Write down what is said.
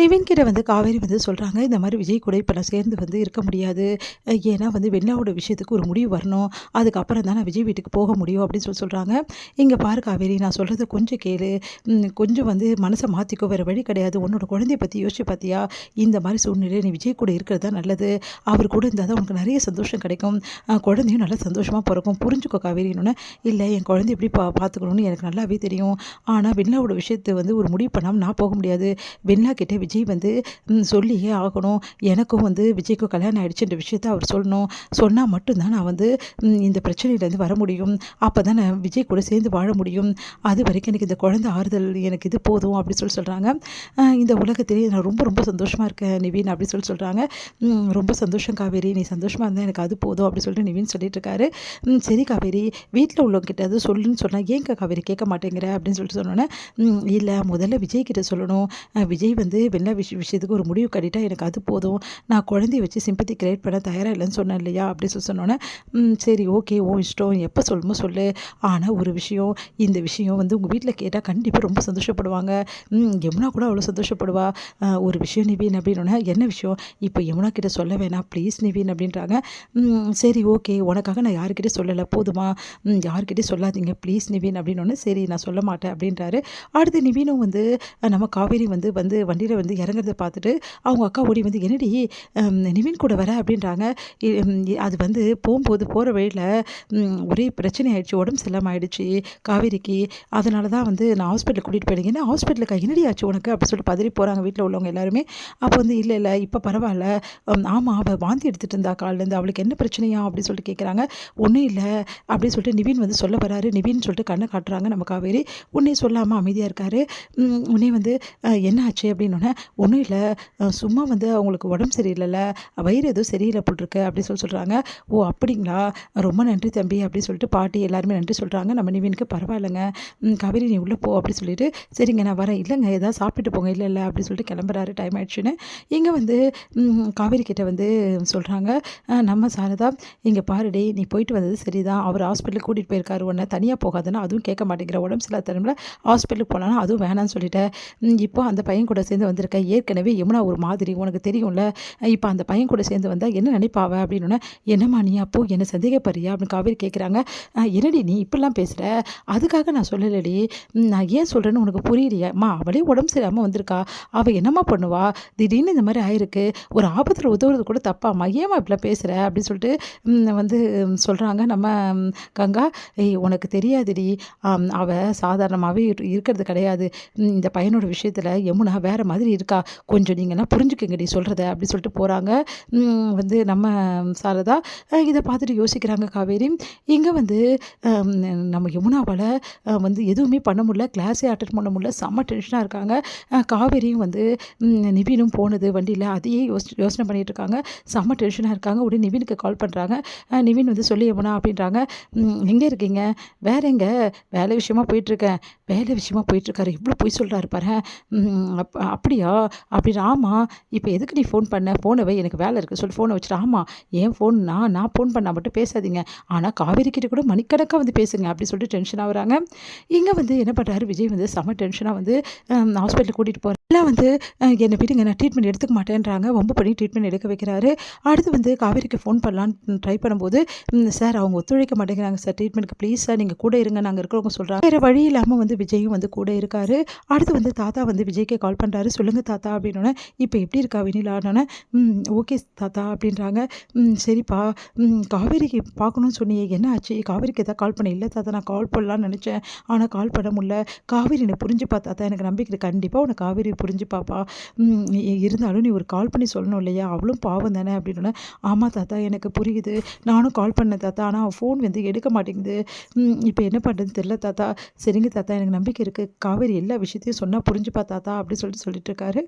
நிவின் கிட்ட வந்து காவேரி வந்து சொல்கிறாங்க, இந்த மாதிரி விஜய் கூட இப்போ நான் சேர்ந்து வந்து இருக்க முடியாது. ஏன்னா வந்து வெண்ணிலாவோட விஷயத்துக்கு ஒரு முடிவு வரணும். அதுக்கப்புறம் தான் நான் விஜய் வீட்டுக்கு போக முடியும் அப்படின்னு சொல்கிறாங்க. இங்கே பாரு காவேரி, நான் சொல்கிறத கொஞ்சம் கேளு. கொஞ்சம் வந்து மனசை மாற்றிக்கோ, வேறு வழி கிடையாது. உன்னோட குழந்தைய பற்றி யோசிச்சு பார்த்தியா? இந்த மாதிரி சூழ்நிலையில் நீ விஜய் கூட இருக்கிறது தான் நல்லது. அவர் கூட இருந்தால் தான் உனக்கு நிறைய சந்தோஷம் கிடைக்கும். குழந்தையும் நல்லா சந்தோஷமாக பிறக்கும். புரிஞ்சுக்கோ காவேரின்னு. இல்லை, என் குழந்தை எப்படி பார்த்துக்கணும்னு எனக்கு நல்லாவே தெரியும். ஆனால் வெண்ணிலாவோட விஷயத்தை வந்து ஒரு முடிவு பண்ணாமல் நான் போக முடியாது. வெண்ணிலா கிட்டே விஜய் வந்து சொல்லியே ஆகணும். எனக்கும் வந்து விஜய்க்கும் கல்யாணம் ஆகிடுச்சுன்ற விஷயத்த அவர் சொல்லணும். சொன்னால் மட்டும்தான் நான் வந்து இந்த பிரச்சனையிலேருந்து வர முடியும். அப்போ தான் நான் விஜய் கூட சேர்ந்து வாழ முடியும். அது வரைக்கும் எனக்கு இந்த குழந்தை ஆறுதல் எனக்கு இது போதும் அப்படி சொல்கிறாங்க. இந்த உலகத்திலே நான் ரொம்ப ரொம்ப சந்தோஷமாக இருக்கேன் நிவின் அப்படி சொல்கிறாங்க. ரொம்ப சந்தோஷம் காவேரி, நீ சந்தோஷமாக இருந்தால் எனக்கு அது போதும் அப்படி சொல்லிட்டு நிவின் சொல்லிட்டு இருக்காரு. சரி காவேரி, வீட்டில் உள்ளவங்கிட்ட அது சொல்லுன்னு சொன்னால் ஏங்க காவேரி கேட்க மாட்டேங்கிற அப்படின்னு சொல்லிட்டு சொன்னோன்னே, இல்லை முதல்ல விஜய் கிட்ட சொல்லணும். விஜய் வந்து வெண்ணிலா விஷயத்துக்கு ஒரு முடிவு கட்டிட்டா எனக்கு அது போதும். நான் குழந்தைய வச்சு சிம்பத்தி கிரியேட் பண்ண தயாராக இல்லைன்னு சொன்னேன் இல்லையா அப்படி சொன்னோன்னே, சரி ஓகே, ஓ இஷ்டம், எப்போ சொல்லணுமோ சொல்லு. ஆனால் ஒரு விஷயம், இந்த விஷயம் வந்து உங்கள் வீட்டில் கேட்டால் கண்டிப்பாக ரொம்ப சந்தோஷப்படுவாங்க. யமுனா கூட அவ்வளோ சந்தோஷப்படுவா. ஒரு விஷயம் நிவின் அப்படின்னோடனே, என்ன விஷயம்? இப்போ யமுனா கிட்ட சொல்ல வேணாம் ப்ளீஸ் நிவின் அப்படின்றாங்க. சரி ஓகே, உனக்காக நான் யாருக்கிட்டே சொல்லலை போதுமா? யாருக்கிட்டே சொல்லாதீங்க ப்ளீஸ் நிவின் அப்படின்னோடனே, சரி நான் சொல்ல மாட்டேன் அப்படின்றாரு. அடுத்து நிவினும் வந்து நம்ம காவேரி வந்து வந்து வண்டியில் வந்து இறங்குறத பார்த்துட்டு அவங்க அக்கா ஓடி வந்து, என்னடி நிவின் கூட வர அப்படின்றாங்க. அது வந்து போகிற வழியில் ஒரே பிரச்சனை ஆகிடுச்சு, உடம்பு சரியில்லாமல் ஆகிடுச்சு காவேரிக்கு. அதனால தான் வந்து நான் ஹாஸ்பிட்டலுக்கு கூட்டிகிட்டு போயிடுங்க. என்ன ஹாஸ்பிட்டலுக்கு என்னடி ஆச்சு உனக்கு அப்படி சொல்லிட்டு பதறி போகிறாங்க வீட்டில் உள்ளவங்க எல்லாருமே. அப்போ வந்து இல்லை இப்போ பரவாயில்ல. ஆமாம், அவள் வாந்தி எடுத்துகிட்டு இருந்தா காலிலேருந்து, அவளுக்கு என்ன பிரச்சனையா அப்படின்னு சொல்லிட்டு கேட்குறாங்க. ஒன்றும் இல்லை அப்படின்னு சொல்லிட்டு நிவின் வந்து சொல்ல வராரு. நிவின் சொல்லிட்டு கண்ணை காட்டுறாங்க நம்ம காவேரி. உன்னே சொல்லாமல் அமைதியாக இருக்காரு. உன்னே வந்து என்ன ஆச்சு அப்படின்னோடனே, ஒன்றும் இல்லை, சும்மா வந்து அவங்களுக்கு உடம்பு சரியில்லைல்ல, வயிறு எதுவும் சரியில்லை போட்டிருக்கு அப்படி சொல்கிறாங்க. ஓ அப்படிங்களா, ரொம்ப நன்றி தம்பி அப்படின்னு சொல்லிட்டு பாட்டி எல்லாருமே நன்றி சொல்கிறாங்க. நம்ம நிவினுக்கு பரவாயில்லைங்க, காவேரி நீ உள்ளே போ அப்படி சொல்லிட்டு, சரிங்க நான் வரேன். இல்லைங்க ஏதாவது சாப்பிட்டுட்டு போங்க. இல்லை அப்படி சொல்லிட்டு கிளம்புறாரு, டைம் ஆயிடுச்சுன்னு. இங்கே வந்து காவேரி கிட்ட வந்து சொல்கிறாங்க, நம்ம சாரதா, இங்கே பாருடி, நீ போயிட்டு வந்தது சரிதான். அவர் ஹாஸ்பிட்டலுக்கு கூட்டிகிட்டு போயிருக்காரு, உன்னை தனியாக போகாதுன்னா அதுவும் கேட்க மாட்டேங்கிற, உடம்பு சரியில்லாத டைமில் ஹாஸ்பிட்டலுக்கு போனாலும் அதுவும் வேணான்னு சொல்லிட்டேன். இப்போ அந்த பையன் கூட சேர்ந்து வந்திருக்க, ஏற்கனவே யமுனா ஒரு மாதிரி உனக்கு தெரியும்ல, இப்போ அந்த பையன் கூட சேர்ந்து வந்தால் என்ன நினைப்பாவ அப்படின்னோடனே, என்னம்மா நீ அப்போ என்ன சந்தேகப்படுறியா அப்படின்னு காவேரி கேட்குறாங்க. என்னடி நீ இப்படிலாம் பேசுகிற? அதுக்காக நான் சொல்லலடி, நான் ஏன் சொல்கிறேன்னு உனக்கு புரியலையாம்மா? அவளே உடம்பு சரியாமல் வந்திருக்கா, அவள் என்னம்மா பண்ணுவா? திடீர்னு இந்த மாதிரி ஆயிருக்கு, ஒரு ஆபத்தில் உதவுறது கூட தப்பாம்மா, ஏம்மா இப்படிலாம் பேசுகிற அப்படின்னு சொல்லிட்டு வந்து சொல்கிறாங்க நம்ம கங்கா. உனக்கு தெரியாதுடி, அவள் சாதாரணமாகவே இருக்கிறது கிடையாது. இந்த பையனோட விஷயத்தில் யமுனா வேறு மாதிரி இருக்கா, கொஞ்சம் நீங்கள்லாம் புரிஞ்சுக்கங்கடி சொல்கிறத அப்படி சொல்லிட்டு போகிறாங்க. வந்து நம்ம சாரதா இதை பார்த்துட்டு யோசிக்கிறாங்க காவேரி. இங்கே வந்து நம்ம யமுனாவால் வந்து எதுவுமே பண்ண முடியல, கிளாஸே அட்டென்ட் பண்ண முடியல, செம்ம டென்ஷனாக இருக்காங்க. காவேரியும் வந்து நிவினும் போனது வண்டியில் அதையே யோசனை பண்ணிகிட்டு இருக்காங்க, செம்ம டென்ஷனாக இருக்காங்க. உடனே நிவினுக்கு கால் பண்ணுறாங்க. நிவின் வந்து சொல்லி யமுனா அப்படின்றாங்க. எங்கே இருக்கீங்க? வேற எங்கே? வேலை விஷயமா போயிட்டுருக்கேன். வேலை விஷயமா போயிட்டுருக்காரு, இவ்வளோ போய் சொல்கிறாரு பாரு. அப்படியா அப்படின்னு. ஆமாம், இப்போ எதுக்கு நீ ஃபோன் பண்ண? ஃபோனை வை, எனக்கு வேலை இருக்குது சொல்லி ஃபோனை வச்சுட்டு. ஆமாம், ஏன் ஃபோன், நான் ஃபோன் பண்ணால் மட்டும் பேசாதீங்க, ஆனால் காவேரி கிட்ட கூட மணிக்கணக்காக வந்து பேசுங்க அப்படி சொல்லிட்டு டென்ஷன் ஆகுறாங்க. இங்கே வந்து என்ன பண்ணுறாரு விஜய் வந்து செம டென்ஷனாக வந்து ஹாஸ்பிட்டலுக்கு கூட்டிகிட்டு போகிறார். எல்லாம் வந்து என்னை விடுங்க, நான் ட்ரீட்மெண்ட் எடுத்துக்க மாட்டேன்றாங்க. வம்பு பண்ணி ட்ரீட்மெண்ட் எடுக்க வைக்கிறாரு. அடுத்து வந்து காவேரிக்கு ஃபோன் பண்ணலான்னு ட்ரை பண்ணும்போது, சார் அவங்க ஒத்துழைக்க மாட்டேங்கிறாங்க சார் ட்ரீட்மெண்ட்டுக்கு, ப்ளீஸ் சார் நீங்கள் கூட இருங்க, நாங்கள் இருக்கிறவங்க சொல்கிறாங்க. வேறு வழி இல்லாமல் வந்து விஜயும் வந்து கூட இருக்காரு. அடுத்து வந்து தாத்தா வந்து விஜய்க்கே கால் பண்ணுறாரு. சொல்லுங்கள் தாத்தா அப்படின்னோடனே, இப்போ எப்படி இருக்கா வெண்ணிலானோடனே, ஓகே தாத்தா அப்படின்றாங்க. சரிப்பா, காவேரிக்கு பார்க்கணும்னு சொன்னியே, என்ன ஆச்சு? காவேரிக்கு எதாவது கால் பண்ண? இல்லை தாத்தா, நான் கால் பண்ணலான்னு நினச்சேன், ஆனால் கால் பண்ண முடியல. காவேரி என்னை புரிஞ்சுப்பா தாத்தா, எனக்கு நம்பிக்கை கண்டிப்பாக உன்னை காவேரி புரிஞ்சுப்பாப்பா. இருந்தாலும் நீ ஒரு கால் பண்ணி சொல்லணும் இல்லையா, அவளும் பாவம் தானே அப்படின்னோடனே, ஆமாம் தாத்தா எனக்கு புரியுது, நானும் கால் பண்ணேன் தாத்தா, ஆனால் ஃபோன் வந்து எடுக்க மாட்டேங்குது, இப்போ என்ன பண்ணுறதுன்னு தெரியல தாத்தா. சரிங்க தாத்தா, எனக்கு நம்பிக்கை இருக்குது, காவேரி எல்லா விஷயத்தையும் சொன்னால் புரிஞ்சுப்பா தாத்தா அப்படி சொல்லிட்டு இருக்காரு.